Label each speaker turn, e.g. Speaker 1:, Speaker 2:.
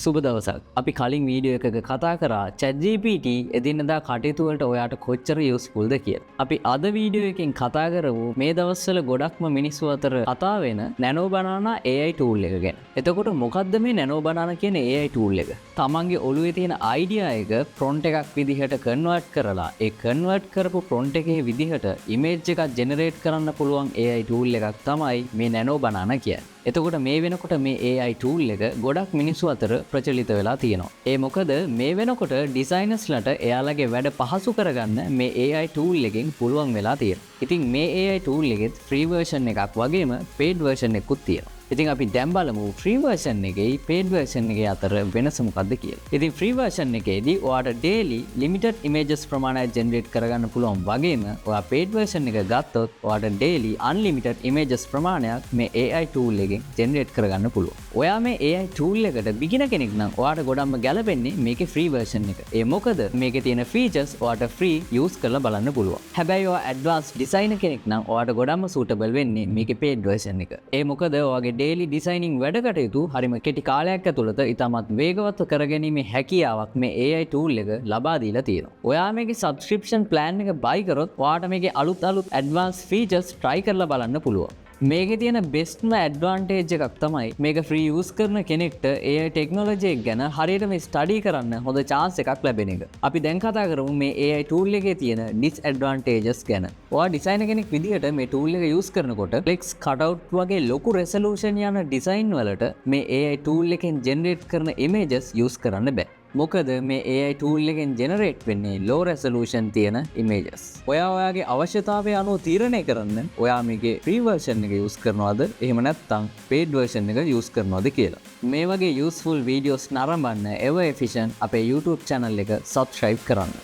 Speaker 1: සුබ දවසක්. අපි කලින් වීඩියෝ එකක කතා කරා ChatGPT එදිනෙදා කටයුතු වලට ඔයාට කොච්චර යූස්ෆුල්ද කියලා. අපි අද වීඩියෝ එකෙන් කතා කරමු මේ දවස්වල ගොඩක්ම මිනිස්සු අතර කතා වෙන Nano Banana AI tool එක ගැන. එතකොට මොකද්ද මේ Nano Banana කියන AI tool එක? තමන්ගේ ඔළුවේ තියෙන idea එක prompt එකක් විදිහට convert කරලා ඒ convert කරපු prompt එකේ විදිහට image එකක් generate කරන්න පුළුවන් AI tool එකක් තමයි මේ Nano Banana කියන්නේ. එතකොට මේ වෙනකොට මේ AI tool එක ගොඩක් මිනිස්සු අතර ප්‍රචලිත වෙලා තියෙනවා. ඒ මොකද මේ වෙනකොට ඩිසයිනර්ස්ලට එයාලගේ වැඩ පහසු කරගන්න මේ AI tool එකෙන් පුළුවන් වෙලා තියෙනවා. ඉතින් මේ AI tool එකෙත් free version එකක් වගේම paid version එකකුත් තියෙනවා. ඉතින් අපි දැන් බලමු free version එකේ paid version එකේ අතර වෙනස මොකක්ද කියලා. ඉතින් free version එකේදී ඔයාට daily limited images ප්‍රමාණයක් generate කරගන්න පුළුවන් වගේම ඔයා paid version එක ගත්තොත් ඔයාට daily unlimited images ප්‍රමාණයක් මේ AI tool එකෙන් generate කරගන්න පුළුවන්. ඔයා මේ AI tool එකට beginner කෙනෙක් නම් ඔයාට ගොඩක්ම ගැලපෙන්නේ මේකේ free version එක. ඒ මොකද මේකේ තියෙන features ඔයාට free use කරලා බලන්න පුළුවන්. හැබැයි ඔයා advanced designer කෙනෙක් නම් ඔයාට ගොඩක්ම suitable වෙන්නේ මේකේ paid version එක. ඒ මොකද ඔයාගේ daily designing වැඩ කටයුතු හරිම කෙටි කාලයක් ඇතුළත ඉතාමත් වේගවත් කරගැනීමේ හැකියාවක් මේ AI tool එක ලබා දීලා තියෙනවා. ඔයා මේකේ subscription plan එක buy කරොත් ඔයාට මේකේ අලුත් advanced features try කරලා බලන්න පුළුවන්. මේකේ තියෙන bestම advantage එකක් තමයි මේක free use කරන කෙනෙක්ට AI technology එක ගැන හරියටම study කරන්න හොඳ chance එකක් ලැබෙන එක. අපි දැන් කතා කරමු මේ AI tool එකේ තියෙන disadvantages ගැන. ඔයා designer කෙනෙක් විදිහට මේ tool එක use කරනකොට flex cutout වගේ ලොකු resolution යන design වලට මේ AI tool එකෙන් generate කරන images use කරන්න බෑ. මොකද මේ AI tool එකෙන් generate වෙන්නේ low resolution තියෙන images. ඔයා ඔයාගේ අවශ්‍යතාවය අනුව තීරණය කරන්න ඔයා මේකේ free version එක use කරනවද එහෙම නැත්නම් paid version එක use කරනවද කියලා. මේ වගේ useful videos නරඹන්න ever efficient අපේ YouTube channel එක subscribe කරන්න.